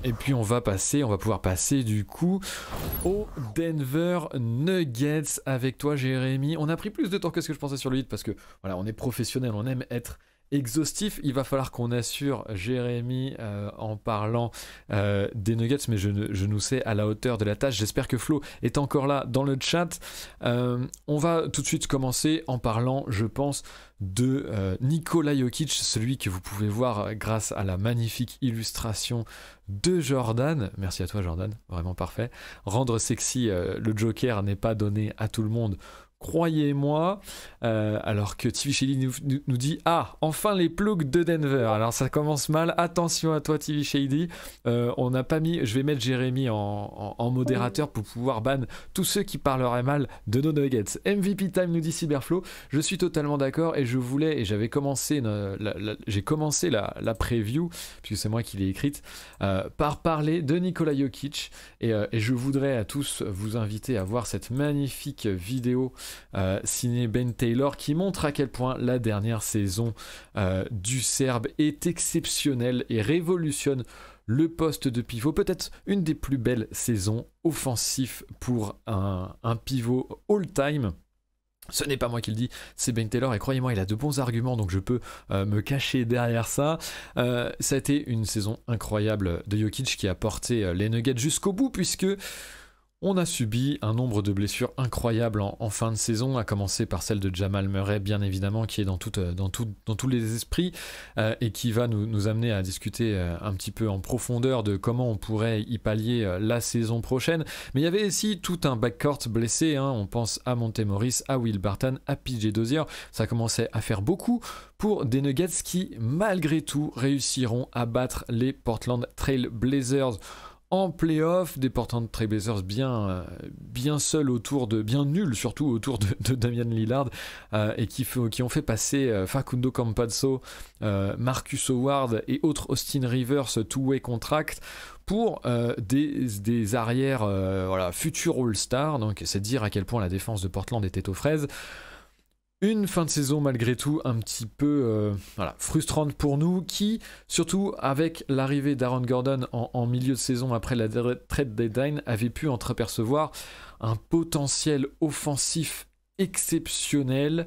Et puis on va pouvoir passer du coup aux Denver Nuggets avec toi Jérémy. On a pris plus de temps que ce que je pensais sur le hit parce que voilà, on est professionnel, on aime être exhaustif. Il va falloir qu'on assure Jérémy en parlant des Nuggets, mais je nous sais à la hauteur de la tâche. J'espère que Flo est encore là dans le chat. On va tout de suite commencer en parlant, je pense, de Nikola Jokic, celui que vous pouvez voir grâce à la magnifique illustration de Jordan. Merci à toi Jordan, vraiment parfait. Rendre sexy le Joker n'est pas donné à tout le monde, croyez-moi. Alors que TV Shady nous dit ah, enfin les plugs de Denver. Alors ça commence mal, attention à toi TV Shady. On n'a pas mis, je vais mettre Jérémy en modérateur pour pouvoir ban tous ceux qui parleraient mal de nos Nuggets. MVP time nous dit Cyberflow. Je suis totalement d'accord et j'avais commencé j'ai commencé la preview puisque c'est moi qui l'ai écrite par parler de Nikola Jokic et je voudrais à tous vous inviter à voir cette magnifique vidéo signé Ben Taylor qui montre à quel point la dernière saison du Serbe est exceptionnelle et révolutionne le poste de pivot, peut-être une des plus belles saisons offensives pour un pivot all-time. Ce n'est pas moi qui le dis, c'est Ben Taylor et croyez-moi il a de bons arguments donc je peux me cacher derrière ça. Ça a été une saison incroyable de Jokic qui a porté les Nuggets jusqu'au bout puisque on a subi un nombre de blessures incroyables en fin de saison, à commencer par celle de Jamal Murray, bien évidemment, qui est dans tous les esprits et qui va nous amener à discuter un petit peu en profondeur de comment on pourrait y pallier la saison prochaine. Mais il y avait aussi tout un backcourt blessé, hein. On pense à Monte Morris, à Will Barton, à PJ Dozier. Ça commençait à faire beaucoup pour des Nuggets qui, malgré tout, réussiront à battre les Portland Trail Blazers en playoff, des Portland Trail Blazers bien seuls bien nuls surtout autour de Damian Lillard et qui ont fait passer Facundo Campazzo, Marcus Howard et autres Austin Rivers two-way contract pour des arrières futurs All-Star. Donc c'est dire à quel point la défense de Portland était aux fraises. Une fin de saison malgré tout un petit peu frustrante pour nous qui, surtout avec l'arrivée d'Aaron Gordon en milieu de saison après la trade deadline, avait pu entreapercevoir un potentiel offensif exceptionnel.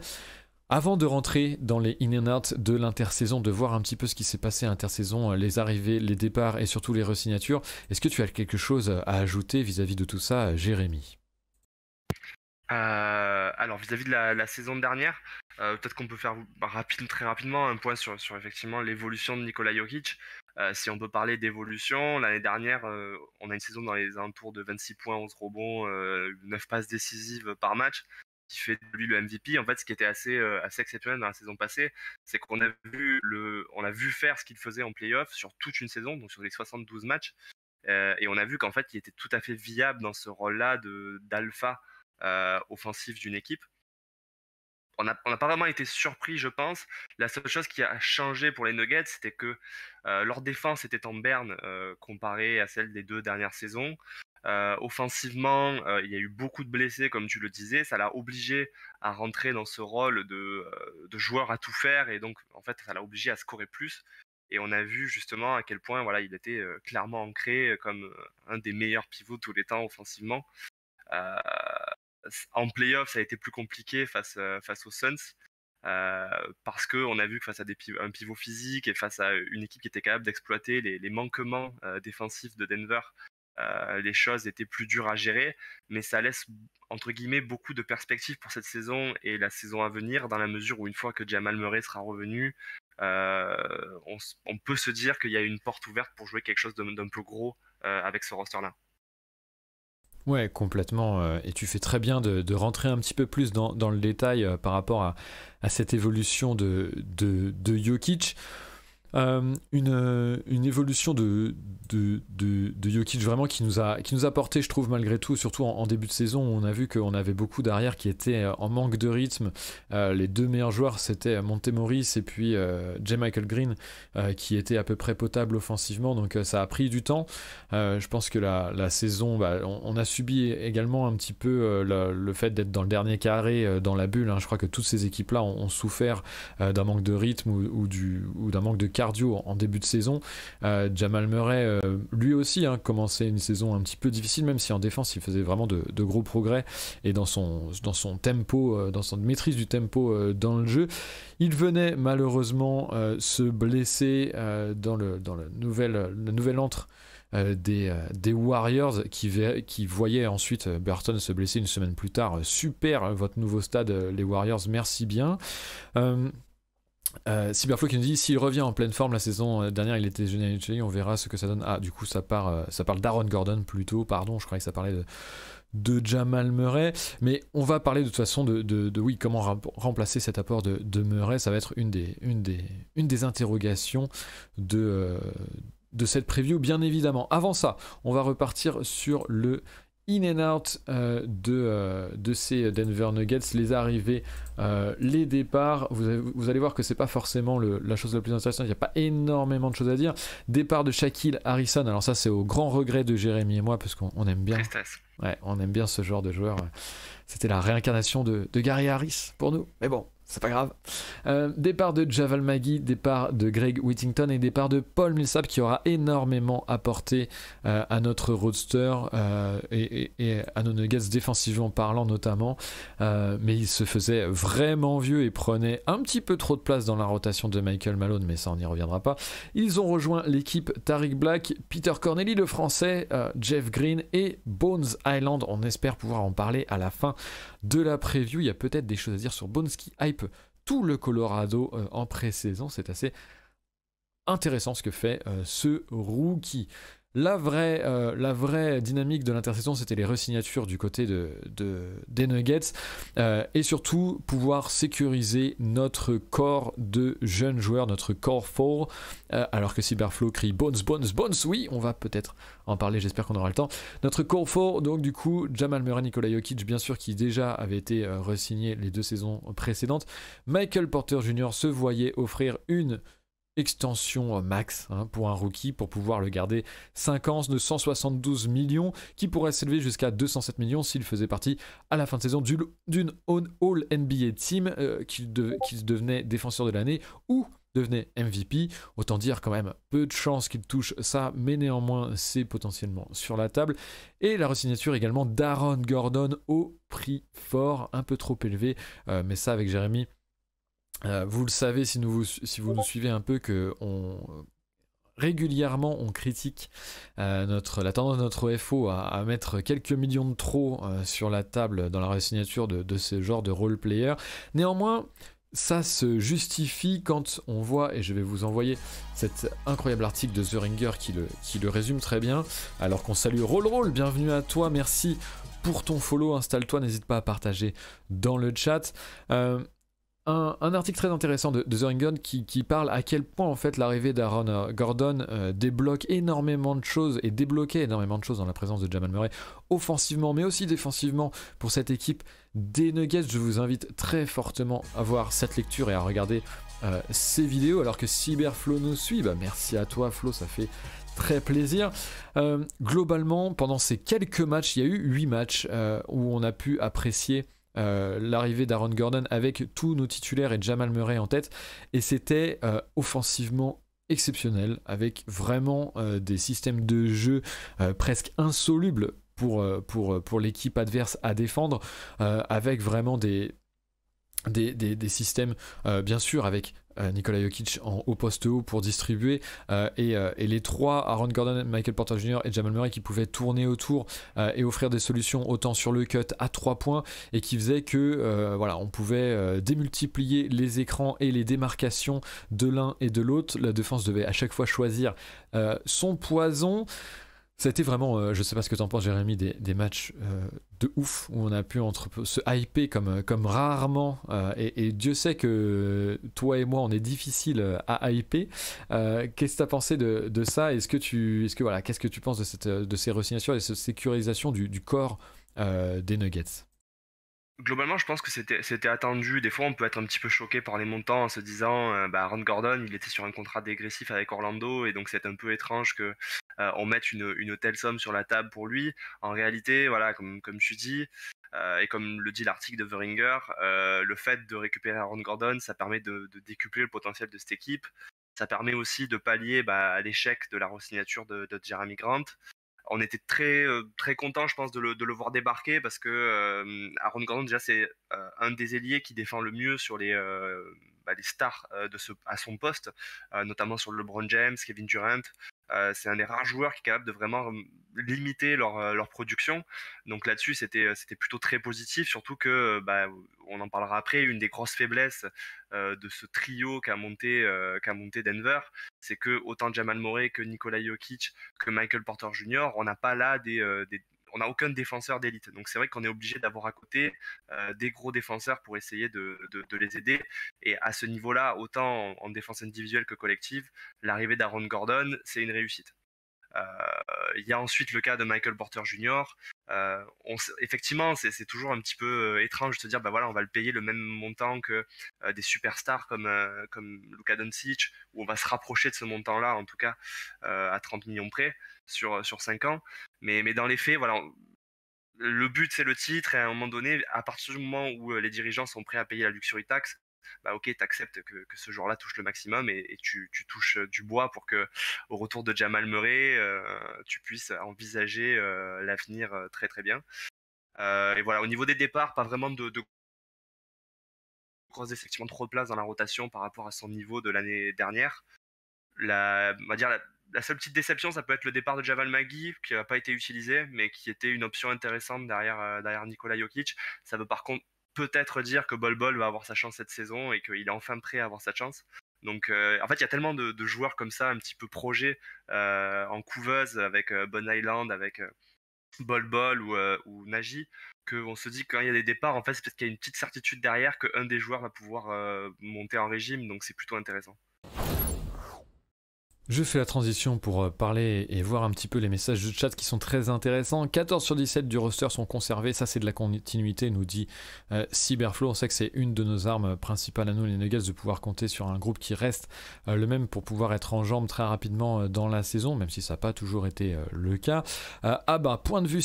Avant de rentrer dans les in and out de l'intersaison, de voir un petit peu ce qui s'est passé à l'intersaison, les arrivées, les départs et surtout les re-signatures, est-ce que tu as quelque chose à ajouter vis-à-vis de tout ça, Jérémy ? Alors vis-à-vis de la saison dernière, peut-être qu'on peut faire très rapidement un point sur effectivement l'évolution de Nikola Jokic. Si on peut parler d'évolution, l'année dernière, on a une saison dans les alentours de 26 points, 11 rebonds, 9 passes décisives par match, qui fait de lui le MVP. En fait, ce qui était assez exceptionnel dans la saison passée, c'est qu'on a vu faire ce qu'il faisait en play-off sur toute une saison, donc sur les 72 matchs, et on a vu qu'en fait, il était tout à fait viable dans ce rôle-là d'alpha offensif d'une équipe. On n'a pas vraiment été surpris, je pense. La seule chose qui a changé pour les Nuggets, c'était que leur défense était en berne comparée à celle des 2 dernières saisons. Offensivement, il y a eu beaucoup de blessés, comme tu le disais. Ça l'a obligé à rentrer dans ce rôle de joueur à tout faire, et donc en fait, ça l'a obligé à scorer plus. Et on a vu justement à quel point il était clairement ancré comme un des meilleurs pivots de tous les temps offensivement. En playoff, ça a été plus compliqué face aux Suns parce qu'on a vu que face à un pivot physique et face à une équipe qui était capable d'exploiter les manquements défensifs de Denver, les choses étaient plus dures à gérer, mais ça laisse entre guillemets beaucoup de perspectives pour cette saison et la saison à venir, dans la mesure où une fois que Jamal Murray sera revenu, on peut se dire qu'il y a une porte ouverte pour jouer quelque chose d'un peu gros avec ce roster-là. Ouais, complètement. Et tu fais très bien de rentrer un petit peu plus dans le détail par rapport à cette évolution de Jokic. Une évolution de Jokic vraiment qui nous a porté, je trouve, malgré tout, surtout en début de saison. On a vu qu'on avait beaucoup d'arrières qui étaient en manque de rythme. Les 2 meilleurs joueurs, c'était Monte Morris et puis J. Michael Green, qui était à peu près potable offensivement, donc ça a pris du temps. Je pense que la saison, on a subi également un petit peu le fait d'être dans le dernier carré, dans la bulle, hein. Je crois que toutes ces équipes là ont souffert d'un manque de rythme ou d'un manque de cardio en début de saison. Jamal Murray, lui aussi, commençait une saison un petit peu difficile, même si en défense il faisait vraiment de gros progrès et dans son tempo, dans son maîtrise du tempo dans le jeu. Il venait malheureusement se blesser dans le nouvel antre des Warriors qui voyaient ensuite Burton se blesser une semaine plus tard. Super, votre nouveau stade, les Warriors, merci bien. Cyberflow qui nous dit s'il revient en pleine forme la saison dernière, il était jeune, on verra ce que ça donne. Du coup ça parle d'Aaron Gordon plutôt, pardon, je croyais que ça parlait de Jamal Murray, mais on va parler de toute façon de oui, comment remplacer cet apport de Murray. Ça va être une des interrogations de cette preview, bien évidemment. Avant ça, on va repartir sur le in and out de ces Denver Nuggets, les arrivées, les départs. Vous allez voir que c'est pas forcément la chose la plus intéressante, il n'y a pas énormément de choses à dire. Départ de Shaquille Harrison, alors ça c'est au grand regret de Jérémy et moi, parce qu'on aime bien. Ouais, on aime bien ce genre de joueur. C'était la réincarnation de Gary Harris pour nous, mais bon, c'est pas grave. Départ de Javal Magui, départ de Greg Whittington et départ de Paul Millsap, qui aura énormément apporté à notre roadster et à nos Nuggets défensivement parlant notamment, mais il se faisait vraiment vieux et prenait un petit peu trop de place dans la rotation de Michael Malone, mais ça on n'y reviendra pas. Ils ont rejoint l'équipe Tariq Black, Peter Corneli le français, Jeff Green et Bones Island. On espère pouvoir en parler à la fin de la preview. Il y a peut-être des choses à dire sur Bones qui hype tout le Colorado en pré-saison. C'est assez intéressant ce que fait ce rookie. La vraie dynamique de l'intersaison, c'était les re-signatures du côté des Nuggets et surtout pouvoir sécuriser notre corps de jeunes joueurs, notre core 4, alors que Cyberflow crie Bones, oui, on va peut-être en parler, j'espère qu'on aura le temps. Notre core 4, donc du coup, Jamal Murray, Nikola Jokic, bien sûr, qui déjà avait été re-signé les 2 saisons précédentes. Michael Porter Jr. se voyait offrir une extension max pour un rookie, pour pouvoir le garder 5 ans de 172 millions, qui pourrait s'élever jusqu'à 207 millions s'il faisait partie à la fin de saison d'une All NBA Team, qu'il devenait défenseur de l'année ou devenait MVP. Autant dire quand même peu de chances qu'il touche ça, mais néanmoins c'est potentiellement sur la table. Et la re-signature également d'Aaron Gordon au prix fort, un peu trop élevé, mais ça avec Jérémy, vous le savez si vous nous suivez un peu, que régulièrement on critique la tendance de notre FO à mettre quelques millions de trop sur la table dans la re-signature de ce genre de role player. Néanmoins, ça se justifie quand on voit, et je vais vous envoyer cet incroyable article de The Ringer qui le résume très bien, alors qu'on salue Roll, bienvenue à toi, merci pour ton follow, installe-toi, n'hésite pas à partager dans le chat. Un article très intéressant de The Ringer qui parle à quel point en fait l'arrivée d'Aaron Gordon débloque énormément de choses et débloquait énormément de choses dans la présence de Jamal Murray, offensivement mais aussi défensivement pour cette équipe des Nuggets. Je vous invite très fortement à voir cette lecture et à regarder ces vidéos, alors que Cyberflow nous suit. Merci à toi Flo, ça fait très plaisir. Globalement, pendant ces quelques matchs, il y a eu 8 matchs où on a pu apprécier l'arrivée d'Aaron Gordon avec tous nos titulaires et Jamal Murray en tête, et c'était offensivement exceptionnel, avec vraiment des systèmes de jeu presque insolubles pour l'équipe adverse à défendre, avec vraiment des systèmes, bien sûr, avec Nikola Jokic en haut poste haut pour distribuer, et les trois, Aaron Gordon, Michael Porter Jr. et Jamal Murray, qui pouvaient tourner autour et offrir des solutions autant sur le cut à 3 points, et qui faisait que on pouvait démultiplier les écrans et les démarcations de l'un et de l'autre. La défense devait à chaque fois choisir son poison. C'était vraiment, je sais pas ce que t'en penses Jérémy, des matchs de ouf, où on a pu se hyper comme rarement, et Dieu sait que toi et moi on est difficile à hyper. Qu'est-ce que t'as pensé de ça? Qu'est-ce que tu penses de ces re-signatures et de cette sécurisation du corps des Nuggets? Globalement, je pense que c'était attendu. Des fois, on peut être un petit peu choqué par les montants en se disant Aaron Gordon, il était sur un contrat dégressif avec Orlando, et donc c'est un peu étrange que on mette une telle somme sur la table pour lui. En réalité, voilà, comme tu dis, et comme le dit l'article de The Ringer, le fait de récupérer Aaron Gordon, ça permet de décupler le potentiel de cette équipe. Ça permet aussi de pallier à l'échec de la re-signature de Jeremy Grant. On était très content, je pense, de le voir débarquer parce que Aaron Gordon, déjà, c'est un des ailiers qui défend le mieux sur les stars à son poste, notamment sur LeBron James, Kevin Durant. C'est un des rares joueurs qui est capable de vraiment limiter leur production. Donc là-dessus, c'était plutôt très positif, surtout que, on en parlera après, une des grosses faiblesses de ce trio qu'a monté Denver, c'est que autant Jamal Murray que Nikola Jokic que Michael Porter Jr., on n'a pas là on n'a aucun défenseur d'élite. Donc c'est vrai qu'on est obligé d'avoir à côté des gros défenseurs pour essayer de les aider. Et à ce niveau-là, autant en défense individuelle que collective, l'arrivée d'Aaron Gordon, c'est une réussite. Il y a ensuite le cas de Michael Porter Jr. Effectivement, c'est toujours un petit peu étrange de se dire, on va le payer le même montant que des superstars comme Luka Doncic, où on va se rapprocher de ce montant-là, en tout cas à 30 millions près sur 5 ans. Mais dans les faits, voilà, le but c'est le titre, et à un moment donné, à partir du moment où les dirigeants sont prêts à payer la luxury tax, ok, t'acceptes que ce joueur-là touche le maximum et tu touches du bois pour que, au retour de Jamal Murray, tu puisses envisager l'avenir très très bien. Et voilà, au niveau des départs, pas vraiment de grosses effectivement trop de place dans la rotation par rapport à son niveau de l'année dernière. On va dire la seule petite déception, ça peut être le départ de Javal Magui, qui n'a pas été utilisé, mais qui était une option intéressante derrière Nikola Jokic. Ça veut par contre peut-être dire que Bol Bol va avoir sa chance cette saison et qu'il est enfin prêt à avoir sa chance. Donc en fait, il y a tellement de joueurs comme ça, un petit peu projets en couveuse avec Bon Island, avec Bol Bol ou Nagy, qu'on se dit que quand il y a des départs, en fait, c'est parce qu'il y a une petite certitude derrière qu'un des joueurs va pouvoir monter en régime, donc c'est plutôt intéressant. Je fais la transition pour parler et voir un petit peu les messages de chat qui sont très intéressants. 14 sur 17 du roster sont conservés, ça c'est de la continuité, nous dit Cyberflow. On sait que c'est une de nos armes principales à nous les Nuggets, de pouvoir compter sur un groupe qui reste le même pour pouvoir être en jambes très rapidement dans la saison, même si ça n'a pas toujours été le cas. Point de vue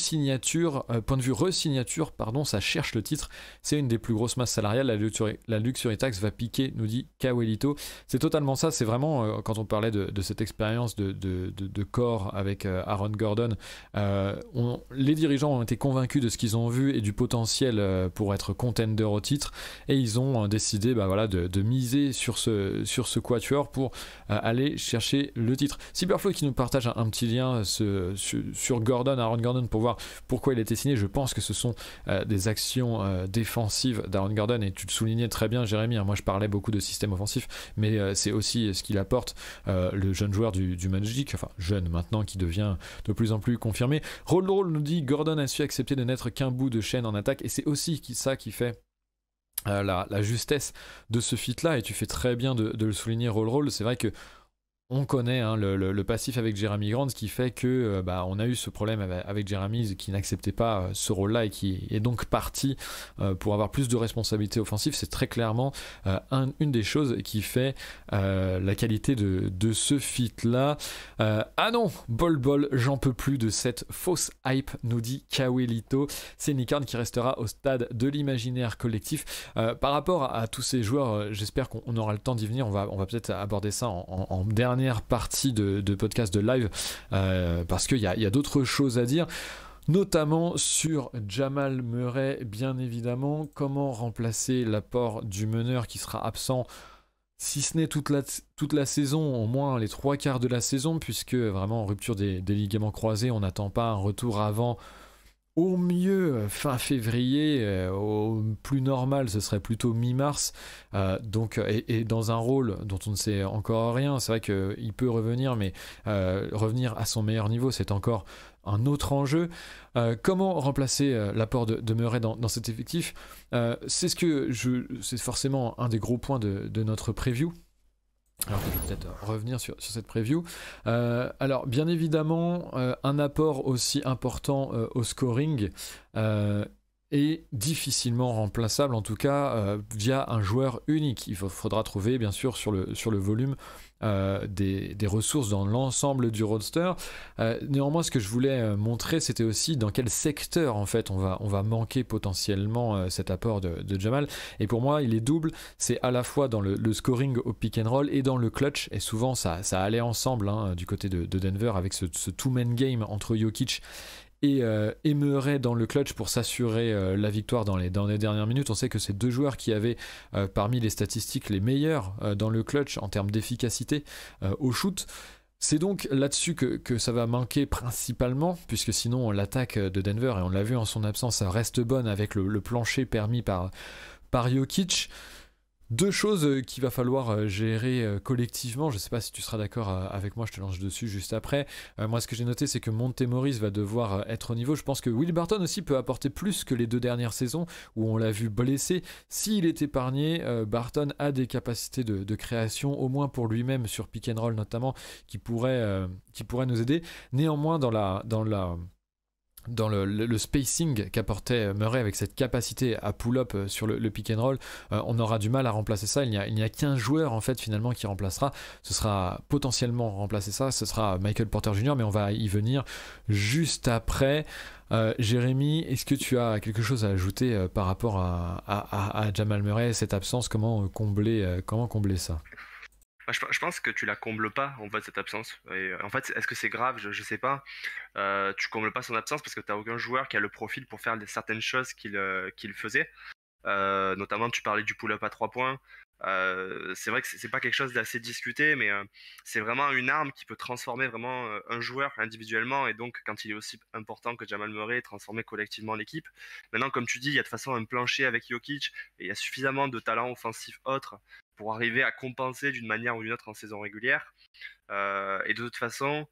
re-signature, ça cherche le titre, c'est une des plus grosses masses salariales, la luxury tax va piquer, nous dit Kawelito. C'est totalement ça, c'est vraiment quand on parlait de cette expérience de corps avec Aaron Gordon, les dirigeants ont été convaincus de ce qu'ils ont vu et du potentiel pour être contender au titre, et ils ont décidé de miser sur ce quatuor pour aller chercher le titre. Cyberflow qui nous partage un petit lien sur Aaron Gordon, pour voir pourquoi il a été signé. Je pense que ce sont des actions défensives d'Aaron Gordon, et tu le soulignais très bien, Jérémy, moi je parlais beaucoup de système offensif, mais c'est aussi ce qu'il apporte, le jeune joueur du Magic, enfin jeune maintenant, qui devient de plus en plus confirmé. Roll nous dit Gordon a su accepter de n'être qu'un bout de chaîne en attaque, et c'est aussi ça qui fait la justesse de ce fit là, et tu fais très bien de le souligner. Roll, c'est vrai que on connaît le passif avec Jeremy Grant, qui fait que on a eu ce problème avec Jeremy qui n'acceptait pas ce rôle-là et qui est donc parti pour avoir plus de responsabilités offensives. C'est très clairement une des choses qui fait la qualité de ce fit-là. Ah non, Bol, j'en peux plus de cette fausse hype, nous dit Kawelito. C'est Nikarn qui restera au stade de l'imaginaire collectif. Par rapport à tous ces joueurs, j'espère qu'on aura le temps d'y venir. On va peut-être aborder ça en dernière partie de podcast de live, parce qu'il y a d'autres choses à dire, notamment sur Jamal Murray, bien évidemment. Comment remplacer l'apport du meneur qui sera absent, si ce n'est toute la saison, au moins les 3/4 de la saison, puisque vraiment en rupture des ligaments croisés, on n'attend pas un retour avant au mieux fin février, au plus normal ce serait plutôt mi-mars, donc et dans un rôle dont on ne sait encore rien. C'est vrai qu'il peut revenir, mais revenir à son meilleur niveau, c'est encore un autre enjeu. Comment remplacer l'apport de Murray dans cet effectif, c'est forcément un des gros points de notre preview. Alors que je vais peut-être revenir sur cette preview. Alors bien évidemment, un apport aussi important au scoring, est difficilement remplaçable, en tout cas via un joueur unique. Il faudra trouver bien sûr sur le volume des ressources dans l'ensemble du roster. Néanmoins, ce que je voulais montrer, c'était aussi dans quel secteur en fait on va manquer potentiellement cet apport de Jamal. Et pour moi, il est double. C'est à la fois dans le scoring au pick and roll et dans le clutch. Et souvent, ça allait ensemble du côté de Denver avec ce two-man game entre Jokic et Murray dans le clutch pour s'assurer la victoire dans les dernières minutes. On sait que c'est deux joueurs qui avaient parmi les statistiques les meilleurs dans le clutch en termes d'efficacité au shoot. C'est donc là-dessus que ça va manquer principalement, puisque sinon l'attaque de Denver, et on l'a vu en son absence, ça reste bonne avec le plancher permis par Jokic. Deux choses qu'il va falloir gérer collectivement. Je ne sais pas si tu seras d'accord avec moi, je te lance dessus juste après. Moi, ce que j'ai noté, c'est que Monte Morris va devoir être au niveau. Je pense que Will Barton aussi peut apporter plus que les 2 dernières saisons où on l'a vu blessé. S'il est épargné, Barton a des capacités de création, au moins pour lui-même, sur pick and roll notamment, qui pourraient nous aider. Néanmoins, dans le spacing qu'apportait Murray avec cette capacité à pull-up sur le pick and roll, on aura du mal à remplacer ça. Il n'y a qu'un joueur en fait finalement qui remplacera. Ce sera potentiellement remplacer ça. Ce sera Michael Porter Jr. mais on va y venir juste après. Jérémy, est-ce que tu as quelque chose à ajouter par rapport à Jamal Murray, cette absence, comment combler ça? Je pense que tu la combles pas en fait cette absence. Et, en fait, est-ce que c'est grave? Je sais pas. Tu combles pas son absence parce que t'as aucun joueur qui a le profil pour faire certaines choses qu'il faisait. Notamment, tu parlais du pull-up à 3 points. C'est vrai que c'est pas quelque chose d'assez discuté, mais c'est vraiment une arme qui peut transformer vraiment un joueur individuellement, et donc quand il est aussi important que Jamal Murray, transformer collectivement l'équipe. Maintenant, comme tu dis, il y a de toute façon un plancher avec Jokic et il y a suffisamment de talents offensifs autres pour arriver à compenser d'une manière ou d'une autre en saison régulière. Et de toute façon,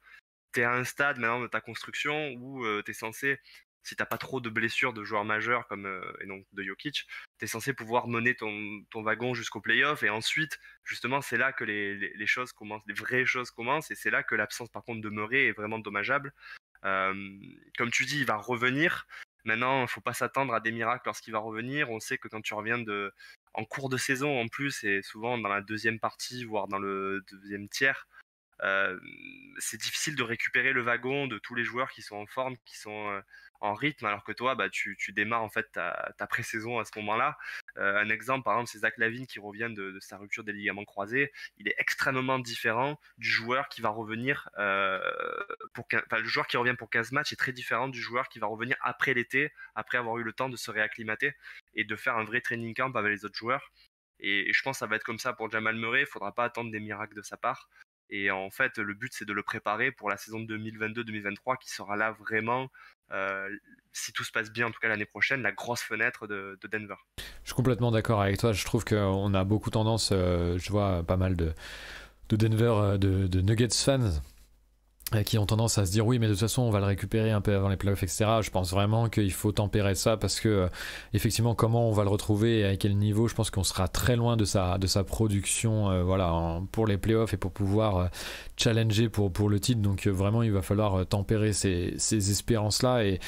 tu es à un stade maintenant de ta construction où tu es censé, si t'as pas trop de blessures de joueurs majeurs comme et donc de Jokic, tu es censé pouvoir mener ton wagon jusqu'au playoff, et ensuite justement c'est là que les choses commencent, les vraies choses commencent, et c'est là que l'absence par contre de Murray est vraiment dommageable. Comme tu dis, il va revenir. Maintenant, il ne faut pas s'attendre à des miracles lorsqu'il va revenir. On sait que quand tu reviens en cours de saison en plus, et souvent dans la deuxième partie, voire dans le deuxième tiers, c'est difficile de récupérer le wagon de tous les joueurs qui sont en forme, qui sont en rythme, alors que toi, tu démarres en fait ta pré-saison à ce moment-là. Un exemple, par exemple, c'est Zach LaVine qui revient de sa rupture des ligaments croisés. Il est extrêmement différent du joueur qui va revenir le joueur qui revient pour 15 matchs est très différent du joueur qui va revenir après l'été, après avoir eu le temps de se réacclimater et de faire un vrai training camp avec les autres joueurs. Et je pense que ça va être comme ça pour Jamal Murray. Il ne faudra pas attendre des miracles de sa part. Et en fait, le but, c'est de le préparer pour la saison 2022-2023 qui sera là vraiment, si tout se passe bien, en tout cas l'année prochaine, la grosse fenêtre de Denver. Je suis complètement d'accord avec toi. Je trouve qu'on a beaucoup tendance, je vois pas mal de Denver, de Nuggets fans qui ont tendance à se dire oui, mais de toute façon on va le récupérer un peu avant les playoffs, etc. Je pense vraiment qu'il faut tempérer ça parce que effectivement, comment on va le retrouver et à quel niveau, je pense qu'on sera très loin de sa production pour les playoffs et pour pouvoir challenger pour le titre. Donc vraiment il va falloir tempérer ces espérances là, et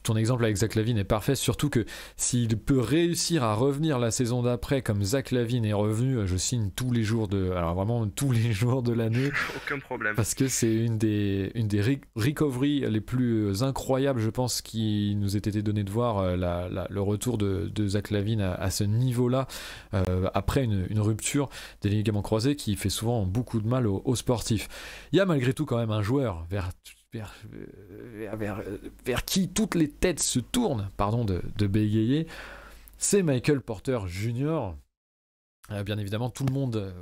ton exemple avec Zach LaVine est parfait, surtout que s'il peut réussir à revenir la saison d'après comme Zach LaVine est revenu, je signe tous les jours vraiment tous les jours de l'année. Aucun problème, parce que c'est une des recoveries les plus incroyables, je pense, qui nous ait été donné de voir, le retour de Zach LaVine à ce niveau-là après une rupture des ligaments croisés qui fait souvent beaucoup de mal aux sportifs. Il y a malgré tout quand même un joueur vers qui toutes les têtes se tournent, pardon de bégayer, c'est Michael Porter Jr. Bien évidemment, tout le monde,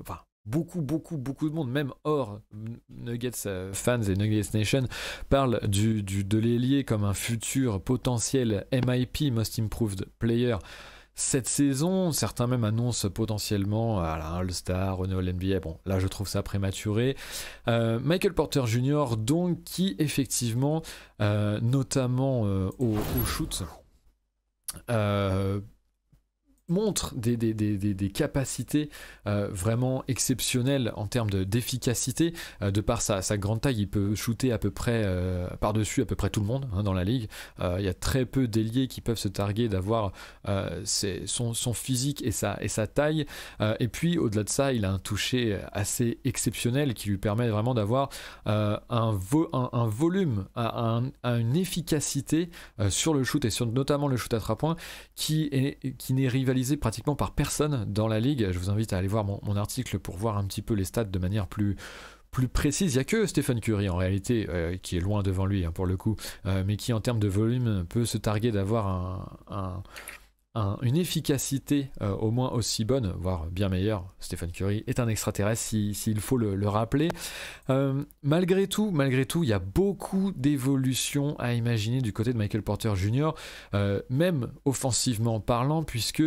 beaucoup de monde, même hors Nuggets fans et Nuggets Nation, parle de l'ailier comme un futur potentiel MIP, Most Improved Player, cette saison. Certains même annoncent potentiellement un All-Star, au NBA. Bon, là je trouve ça prématuré. Michael Porter Jr. donc, qui effectivement, notamment au shoot, montre des capacités vraiment exceptionnelles en termes d'efficacité. De par sa grande taille, il peut shooter à peu près par-dessus à peu près tout le monde dans la ligue. Il y a très peu d'ailiers qui peuvent se targuer d'avoir son physique et sa taille. Et puis au-delà de ça, il a un toucher assez exceptionnel qui lui permet vraiment d'avoir un volume, une efficacité sur le shoot et sur notamment le shoot à 3 points qui n'est rivalisé pratiquement par personne dans la ligue. Je vous invite à aller voir mon article pour voir un petit peu les stats de manière plus précise. Il n'y a que Stephen Curry en réalité qui est loin devant lui pour le coup, mais qui en termes de volume peut se targuer d'avoir une efficacité au moins aussi bonne, voire bien meilleure. Stephen Curry est un extraterrestre s'il faut le rappeler. Malgré tout, il y a beaucoup d'évolutions à imaginer du côté de Michael Porter Jr., même offensivement parlant, puisque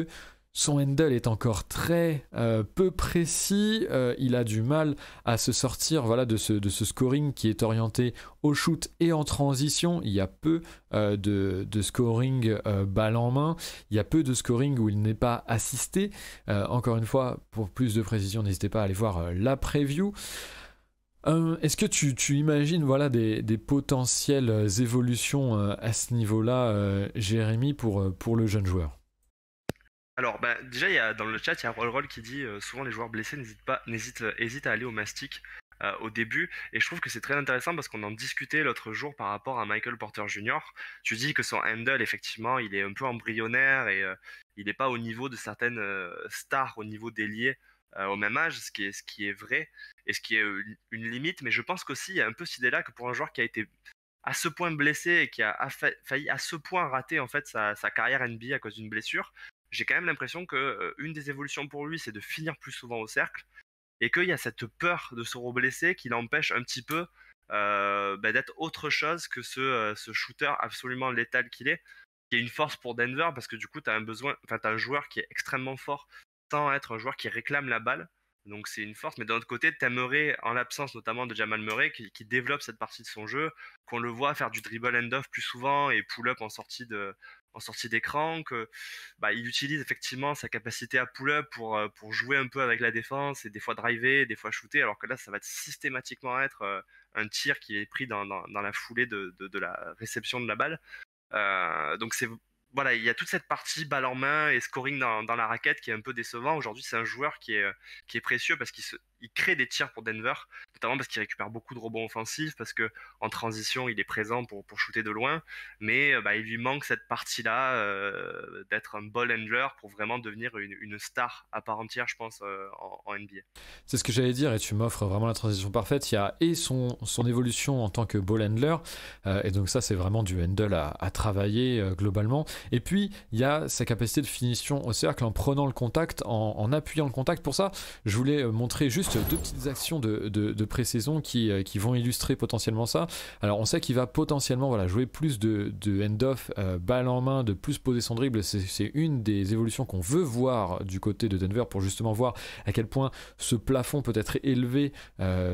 son handle est encore très peu précis, il a du mal à se sortir de ce scoring qui est orienté au shoot et en transition. Il y a peu de scoring balle en main, il y a peu de scoring où il n'est pas assisté. Encore une fois, pour plus de précision, n'hésitez pas à aller voir la preview. Est-ce que tu imagines des potentielles évolutions à ce niveau-là, Jérémy, pour le jeune joueur? Alors, déjà, dans le chat, il y a Roll qui dit souvent les joueurs blessés hésitent à aller au mastic au début. Et je trouve que c'est très intéressant parce qu'on en discutait l'autre jour par rapport à Michael Porter Jr. Tu dis que son handle, effectivement, il est un peu embryonnaire et il n'est pas au niveau de certaines stars au niveau d'ailier au même âge, ce qui est vrai et ce qui est une limite. Mais je pense qu'aussi, il y a un peu cette idée-là que pour un joueur qui a été à ce point blessé et qui a failli à ce point rater en fait sa carrière NBA à cause d'une blessure, j'ai quand même l'impression que une des évolutions pour lui, c'est de finir plus souvent au cercle et qu'il y a cette peur de se reblesser qui l'empêche un petit peu d'être autre chose que ce shooter absolument létal qu'il est, qui est une force pour Denver parce que du coup, tu as un joueur qui est extrêmement fort sans être un joueur qui réclame la balle. Donc c'est une force, mais d'un autre côté, t'aimerais, en l'absence notamment de Jamal Murray, qui développe cette partie de son jeu, qu'on le voit faire du dribble end-off plus souvent et pull-up en sortie d'écran, que il utilise effectivement sa capacité à pull-up pour jouer un peu avec la défense et des fois driver, des fois shooter, alors que là, ça va systématiquement être un tir qui est pris dans la foulée de la réception de la balle. Donc il y a toute cette partie balle en main et scoring dans la raquette qui est un peu décevant. Aujourd'hui, c'est un joueur qui est précieux parce qu'il crée des tirs pour Denver, notamment parce qu'il récupère beaucoup de rebonds offensifs, parce que en transition, il est présent pour shooter de loin, mais il lui manque cette partie-là d'être un ball handler pour vraiment devenir une star à part entière, je pense, en NBA. C'est ce que j'allais dire et tu m'offres vraiment la transition parfaite. Il y a et son évolution en tant que ball handler, et donc ça c'est vraiment du handle à travailler globalement. Et puis il y a sa capacité de finition au cercle en prenant le contact, en appuyant le contact. Pour ça, je voulais montrer juste deux petites actions de pré-saison qui vont illustrer potentiellement ça. Alors on sait qu'il va potentiellement jouer plus de hand-off, balle en main, de plus poser son dribble. C'est une des évolutions qu'on veut voir du côté de Denver pour justement voir à quel point ce plafond peut être élevé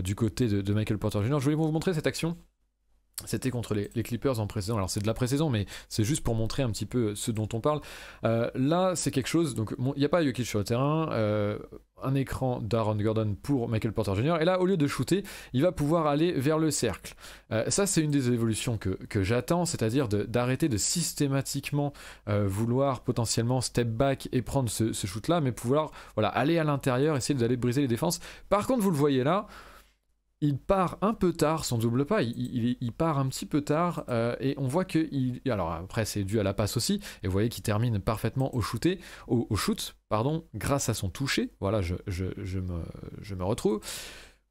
du côté de Michael Porter Jr. Je voulais vous montrer cette action. C'était contre les Clippers en pré-saison. Alors c'est de la pré-saison, mais c'est juste pour montrer un petit peu ce dont on parle. Là, c'est quelque chose. Donc, il n'y a pas Jokic sur le terrain. Un écran d'Aaron Gordon pour Michael Porter Jr. Et là, au lieu de shooter, il va pouvoir aller vers le cercle. Ça, c'est une des évolutions que j'attends, c'est-à-dire d'arrêter de systématiquement vouloir potentiellement step back et prendre ce shoot-là, mais pouvoir aller à l'intérieur, essayer d'aller briser les défenses. Par contre, vous le voyez là, il part un peu tard, son double pas, il part un petit peu tard, et on voit que alors après c'est dû à la passe aussi, et vous voyez qu'il termine parfaitement au shoot, grâce à son toucher. Voilà, je me retrouve.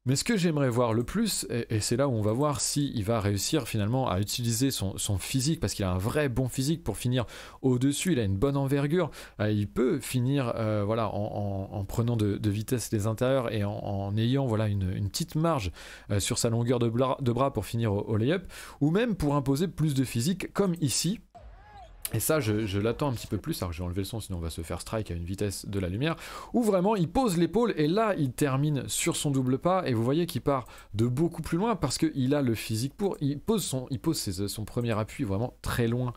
Mais ce que j'aimerais voir le plus, et c'est là où on va voir s'il va réussir finalement à utiliser son physique, parce qu'il a un vrai bon physique pour finir au-dessus, il a une bonne envergure, il peut finir en prenant de vitesse les intérieurs et en ayant une petite marge sur sa longueur de bras pour finir au lay-up, ou même pour imposer plus de physique comme ici. Et ça, je l'attends un petit peu plus. Alors, je vais enlever le son, sinon on va se faire strike à une vitesse de la lumière. Où vraiment, il pose l'épaule et là, il termine sur son double pas. Et vous voyez qu'il part de beaucoup plus loin parce qu'il a le physique pour. Il pose son premier appui vraiment très loin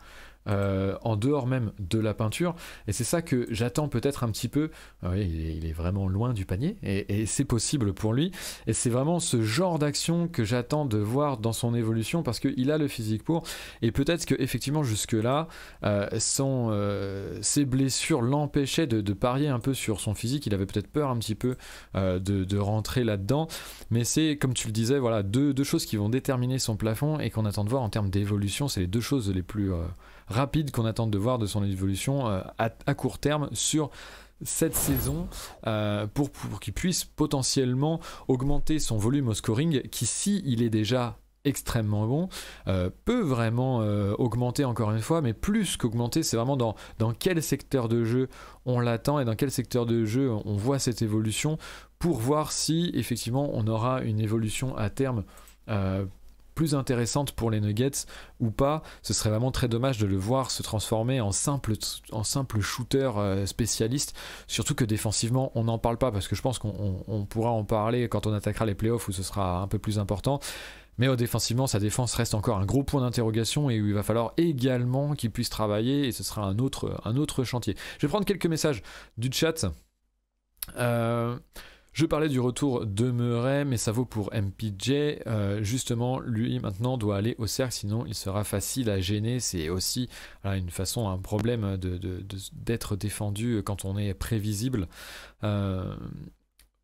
en dehors même de la peinture. Et c'est ça que j'attends peut-être un petit peu. Oui, il est vraiment loin du panier et c'est possible pour lui. Et c'est vraiment ce genre d'action que j'attends de voir dans son évolution parce qu'il a le physique pour. Et peut-être que effectivement jusque-là, ses blessures l'empêchaient de parier un peu sur son physique. Il avait peut-être peur un petit peu de rentrer là-dedans. Mais c'est, comme tu le disais, voilà, deux choses qui vont déterminer son plafond et qu'on attend de voir en termes d'évolution. C'est les deux choses les plus rapides qu'on attend de voir de son évolution à court terme sur cette saison pour qu'il puisse potentiellement augmenter son volume au scoring qui, si il est déjà extrêmement bon, peut vraiment augmenter encore une fois, mais plus qu'augmenter, c'est vraiment dans quel secteur de jeu on l'attend et dans quel secteur de jeu on voit cette évolution pour voir si effectivement on aura une évolution à terme plus intéressante pour les Nuggets ou pas. Ce serait vraiment très dommage de le voir se transformer en simple shooter spécialiste, surtout que défensivement on n'en parle pas parce que je pense qu'on pourra en parler quand on attaquera les playoffs où ce sera un peu plus important. Mais défensivement, sa défense reste encore un gros point d'interrogation et où il va falloir également qu'il puisse travailler et ce sera un autre chantier. Je vais prendre quelques messages du chat. Je parlais du retour de Murray, mais ça vaut pour MPJ. Justement, lui maintenant doit aller au cercle, sinon il sera facile à gêner. C'est aussi une façon, un problème d'être défendu quand on est prévisible.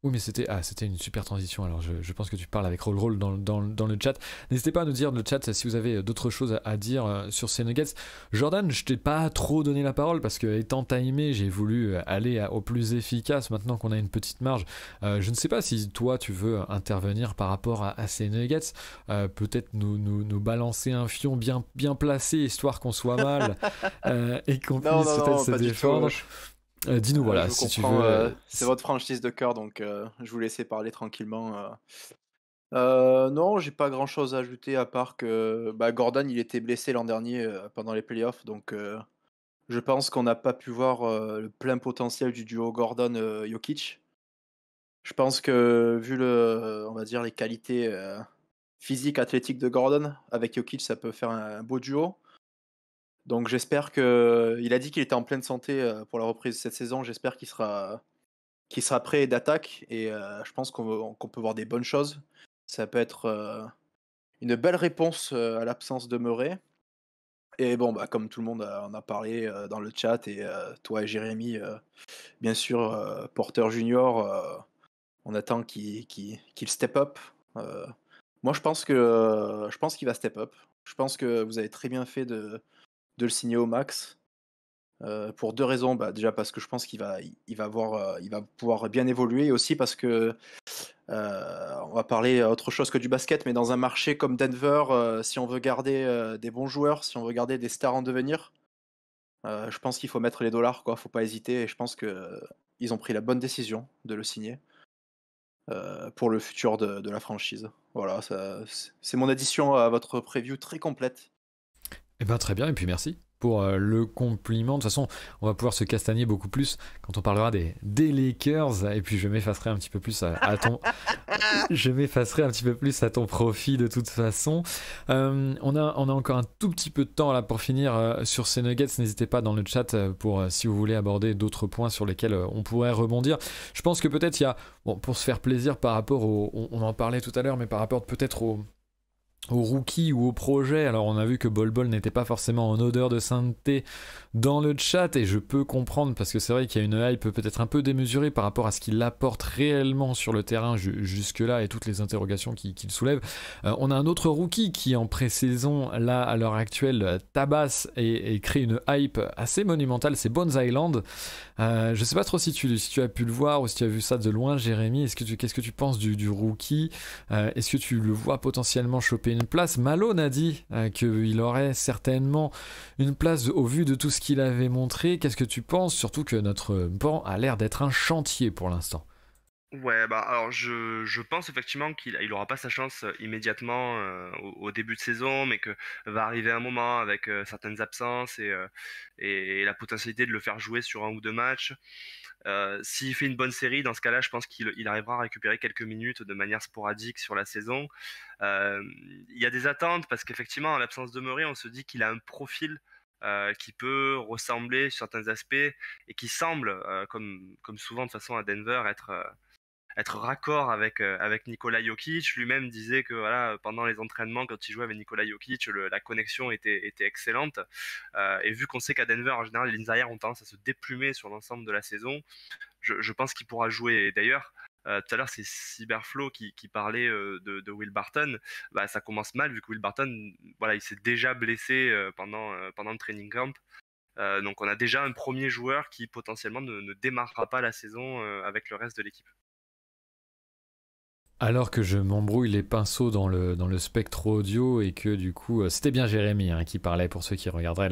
Oui, mais c'était une super transition. Alors, je pense que tu parles avec Roll dans le chat. N'hésitez pas à nous dire dans le chat si vous avez d'autres choses à dire sur ces Nuggets. Jordan, je t'ai pas trop donné la parole parce que, étant timé, j'ai voulu aller au plus efficace maintenant qu'on a une petite marge. Je ne sais pas si toi, tu veux intervenir par rapport à ces Nuggets. Peut-être nous balancer un fion bien placé, histoire qu'on soit mal et qu'on puisse peut-être se défendre. Dis-nous, voilà, si tu veux. C'est votre franchise de cœur, donc je vous laisse parler tranquillement. Non, j'ai pas grand-chose à ajouter à part que Gordon, il était blessé l'an dernier pendant les playoffs, donc je pense qu'on n'a pas pu voir le plein potentiel du duo Gordon-Jokic. Je pense que vu on va dire les qualités physiques, athlétiques de Gordon, avec Jokic, ça peut faire un beau duo. Donc j'espère il a dit qu'il était en pleine santé pour la reprise de cette saison. J'espère qu'il sera prêt d'attaque et je pense qu'on peut voir des bonnes choses. Ça peut être une belle réponse à l'absence de Murray. Et bon, comme tout le monde en a parlé dans le chat et toi et Jérémy, bien sûr, Porter Junior, on attend qu'il step up. Moi, je pense qu'il va step up. Je pense que vous avez très bien fait de le signer au max. Pour deux raisons. Déjà parce que je pense il va pouvoir bien évoluer et aussi parce que on va parler autre chose que du basket, mais dans un marché comme Denver, si on veut garder des bons joueurs, si on veut garder des stars en devenir, je pense qu'il faut mettre les dollars, quoi. Faut pas hésiter. Et je pense que ils ont pris la bonne décision de le signer pour le futur de la franchise. Voilà, c'est mon addition à votre preview très complète. Eh ben très bien, et puis merci pour le compliment. De toute façon, on va pouvoir se castagner beaucoup plus quand on parlera des Lakers, et puis je m'effacerai un petit peu plus je m'effacerai un petit peu plus à ton profit de toute façon. On a encore un tout petit peu de temps là pour finir sur ces Nuggets. N'hésitez pas dans le chat pour si vous voulez aborder d'autres points sur lesquels on pourrait rebondir. Je pense que peut-être il y a, pour se faire plaisir par rapport on en parlait tout à l'heure, mais par rapport peut-être au rookie ou au projet. Alors on a vu que Bol Bol n'était pas forcément en odeur de sainteté dans le chat et je peux comprendre parce que c'est vrai qu'il y a une hype peut-être un peu démesurée par rapport à ce qu'il apporte réellement sur le terrain jusque là et toutes les interrogations qu'il soulève. On a un autre rookie qui en pré-saison là à l'heure actuelle tabasse et crée une hype assez monumentale, c'est Bones Island. Je sais pas trop si tu as pu le voir ou si tu as vu ça de loin, Jérémy. Qu'est-ce que tu penses du rookie? Est-ce que tu le vois potentiellement choper une place? Malone a dit qu'il aurait certainement une place au vu de tout ce qu'il avait montré. Qu'est-ce que tu penses? Surtout que notre banc a l'air d'être un chantier pour l'instant. Ouais, alors je pense effectivement qu'il aura pas sa chance immédiatement au début de saison, mais que va arriver un moment avec certaines absences et la potentialité de le faire jouer sur un ou deux matchs. S'il fait une bonne série, dans ce cas-là, je pense qu'il arrivera à récupérer quelques minutes de manière sporadique sur la saison. Il y a des attentes parce qu'effectivement, en l'absence de Murray, on se dit qu'il a un profil qui peut ressembler sur certains aspects et qui semble, comme souvent de toute façon à Denver, être raccord avec Nikola Jokic. Lui-même disait que voilà, pendant les entraînements, quand il jouait avec Nikola Jokic, la connexion était excellente. Et vu qu'on sait qu'à Denver, en général, les lignes arrières ont tendance à se déplumer sur l'ensemble de la saison, je pense qu'il pourra jouer. Et d'ailleurs, tout à l'heure, c'est Cyberflow qui parlait de Will Barton. Bah, ça commence mal vu que Will Barton, voilà, il s'est déjà blessé pendant le training camp. Donc on a déjà un premier joueur qui potentiellement ne démarrera pas la saison avec le reste de l'équipe. Alors que je m'embrouille les pinceaux dans le spectre audio et que du coup, c'était bien Jérémy qui parlait pour ceux qui regarderaient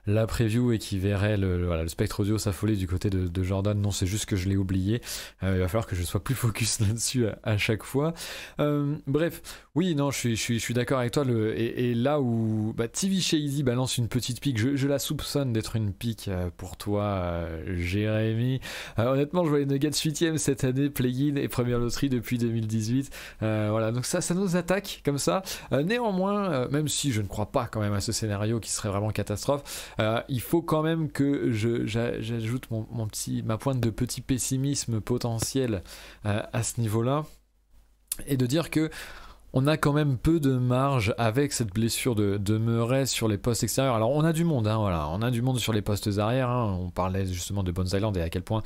la preview et qui verrait le spectre audio s'affoler du côté de Jordan. Non, c'est juste que je l'ai oublié. Il va falloir que je sois plus focus là-dessus à chaque fois. Bref, oui, non, je suis d'accord avec toi. Et là où TV Shady balance une petite pique, je la soupçonne d'être une pique pour toi, Jérémy. Honnêtement, je vois les Nuggets 8ème cette année, play-in et première loterie depuis 2018. Voilà, donc ça nous attaque comme ça. Néanmoins, même si je ne crois pas quand même à ce scénario qui serait vraiment catastrophe, il faut quand même que j'ajoute ma pointe de petit pessimisme potentiel à ce niveau-là et de dire que on a quand même peu de marge avec cette blessure de Murray sur les postes extérieurs. Alors on a du monde, voilà, on a du monde sur les postes arrière. On parlait justement de Bones Island et à quel point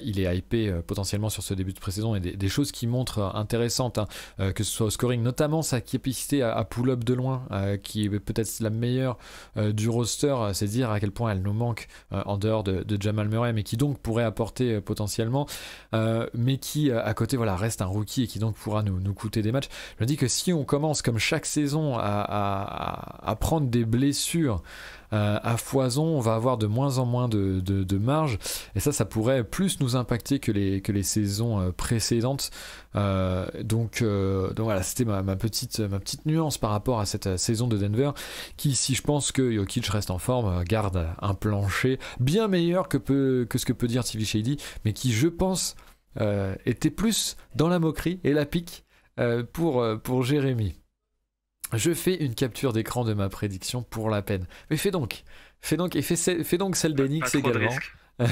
il est hypé potentiellement sur ce début de pré-saison et des choses qui montrent intéressantes, que ce soit au scoring, notamment sa capacité à pull-up de loin, qui est peut-être la meilleure du roster. C'est dire à quel point elle nous manque en dehors de Jamal Murray, mais qui donc pourrait apporter potentiellement, mais qui à côté reste un rookie et qui donc pourra nous coûter des matchs. Je me dis que si on commence comme chaque saison à prendre des blessures à foison, on va avoir de moins en moins de marge et ça pourrait plus nous impacter que les saisons précédentes. Donc voilà, c'était ma petite nuance par rapport à cette saison de Denver qui, si je pense que Jokic reste en forme, garde un plancher bien meilleur que ce que peut dire TV Shady, mais qui, je pense, était plus dans la moquerie et la pique pour Jérémy. Je fais une capture d'écran de ma prédiction pour la peine. Mais fais donc et fais donc celle d'Enix également. Non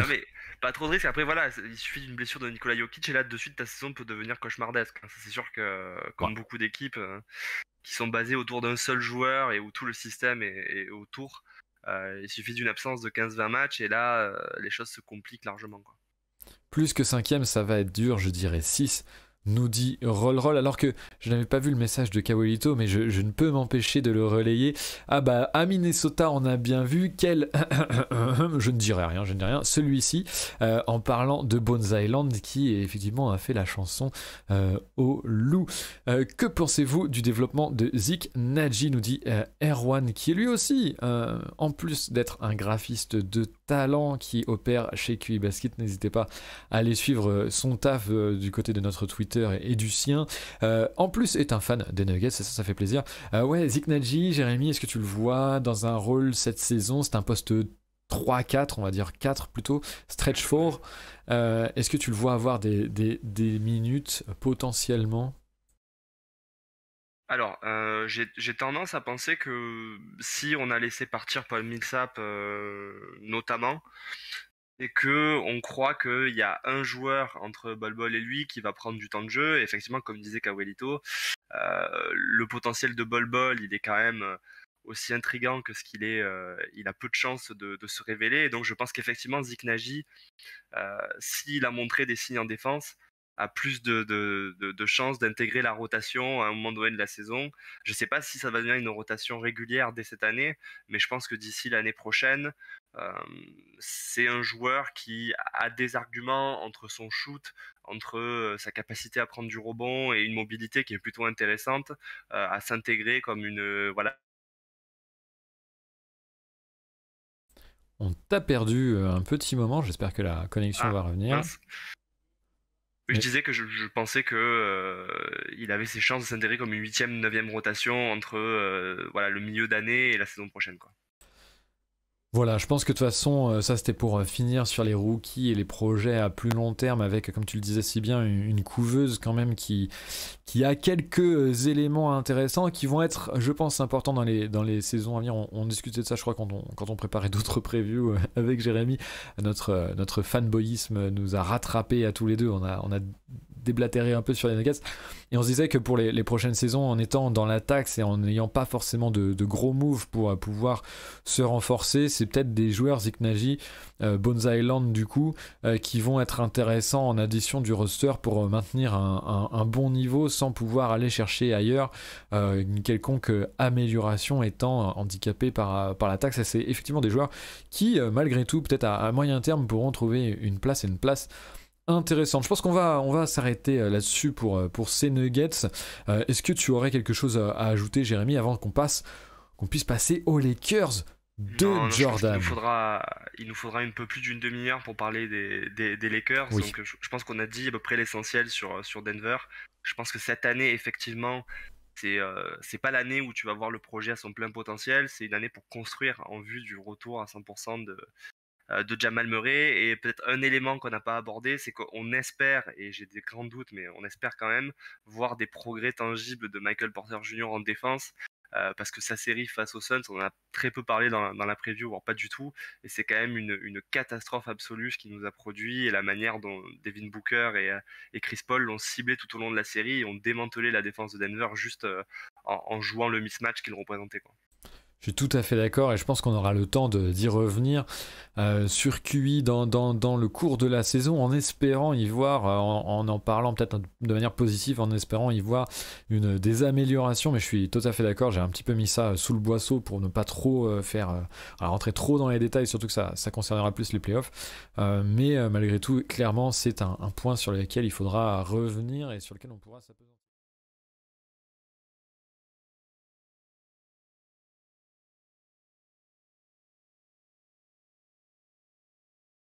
mais pas trop de risques. Après voilà, il suffit d'une blessure de Nikola Jokic et là de suite ta saison peut devenir cauchemardesque. Ça, c'est sûr que comme beaucoup d'équipes qui sont basées autour d'un seul joueur et où tout le système est autour, il suffit d'une absence de 15-20 matchs et là les choses se compliquent largement, quoi. Plus que 5ème, ça va être dur, je dirais 6. Nous dit Roll, alors que je n'avais pas vu le message de Kawelito, mais je ne peux m'empêcher de le relayer. Ah bah, à Minnesota, on a bien vu je ne dirai rien, celui-ci, en parlant de Bones Island, qui effectivement a fait la chanson au loup. Que pensez-vous du développement de Zeke Nnaji, nous dit Erwan, qui est lui aussi, en plus d'être un graphiste de talent qui opère chez QI Basket, n'hésitez pas à aller suivre son taf du côté de notre Twitter et du sien. En plus est un fan des Nuggets, ça fait plaisir. Ouais, Zeke Nnaji, Jérémy, est-ce que tu le vois dans un rôle cette saison? C'est un poste 3-4, on va dire 4 plutôt, stretch 4. Est-ce que tu le vois avoir des minutes potentiellement? Alors, j'ai tendance à penser que si on a laissé partir Paul Millsap notamment, et que on croit qu'il y a un joueur entre Bol Bol et lui qui va prendre du temps de jeu. Et effectivement, comme disait Kawelito, le potentiel de Bol Bol, il est quand même aussi intriguant que ce qu'il est. Il a peu de chances de se révéler. Et donc, je pense qu'effectivement, Zeke Nnaji, s'il a montré des signes en défense, a plus de chances d'intégrer la rotation à un moment donné de la saison. Je ne sais pas si ça va devenir une rotation régulière dès cette année, mais je pense que d'ici l'année prochaine, c'est un joueur qui a des arguments entre son shoot, entre sa capacité à prendre du rebond et une mobilité qui est plutôt intéressante, à s'intégrer comme une... voilà. On t'a perdu un petit moment, j'espère que la connexion va revenir. Mince. Oui, je disais que je pensais que il avait ses chances de s'intégrer comme une 8e, 9e rotation entre le milieu d'année et la saison prochaine, quoi. Voilà, je pense que de toute façon, ça c'était pour finir sur les rookies et les projets à plus long terme avec, comme tu le disais si bien, une couveuse quand même qui a quelques éléments intéressants qui vont être, je pense, importants dans les saisons à venir. On discutait de ça, je crois, quand on préparait d'autres previews avec Jérémy. Notre fanboyisme nous a rattrapés à tous les deux. On a déblatéré un peu sur les Nuggets. Et on se disait que pour les prochaines saisons, en étant dans l'attaque et en n'ayant pas forcément de gros moves pour pouvoir se renforcer, c'est peut-être des joueurs Zeke Nnaji, Bones Island du coup, qui vont être intéressants en addition du roster pour maintenir un bon niveau sans pouvoir aller chercher ailleurs une quelconque amélioration étant handicapé par l'attaque. Ça, c'est effectivement des joueurs qui, malgré tout, peut-être à moyen terme, pourront trouver une place intéressante. Je pense qu'on va s'arrêter là-dessus pour ces Nuggets. Est-ce que tu aurais quelque chose à ajouter, Jérémy, avant qu'on puisse passer aux Lakers de Non, Jordan? il nous faudra un peu plus d'une demi-heure pour parler des Lakers. Oui. Donc, je pense qu'on a dit à peu près l'essentiel sur Denver. Je pense que cette année, effectivement, c'est pas l'année où tu vas voir le projet à son plein potentiel. C'est une année pour construire en vue du retour à 100% de Jamal Murray. Et peut-être un élément qu'on n'a pas abordé, c'est qu'on espère, et j'ai des grands doutes, mais on espère quand même voir des progrès tangibles de Michael Porter Jr. en défense. Parce que sa série face aux Suns, on en a très peu parlé dans la preview, voire pas du tout, et c'est quand même une catastrophe absolue ce qu'il nous a produit, et la manière dont Devin Booker et Chris Paul l'ont ciblé tout au long de la série et ont démantelé la défense de Denver juste en jouant le mismatch qu'ils représentaient, quoi. Je suis tout à fait d'accord et je pense qu'on aura le temps d'y revenir sur QI dans le cours de la saison en espérant y voir, en parlant peut-être de manière positive, en espérant y voir des améliorations. Mais je suis tout à fait d'accord, j'ai un petit peu mis ça sous le boisseau pour ne pas trop rentrer trop dans les détails, surtout que ça concernera plus les playoffs. Mais malgré tout, clairement, c'est un point sur lequel il faudra revenir et sur lequel on pourra s'appesantir.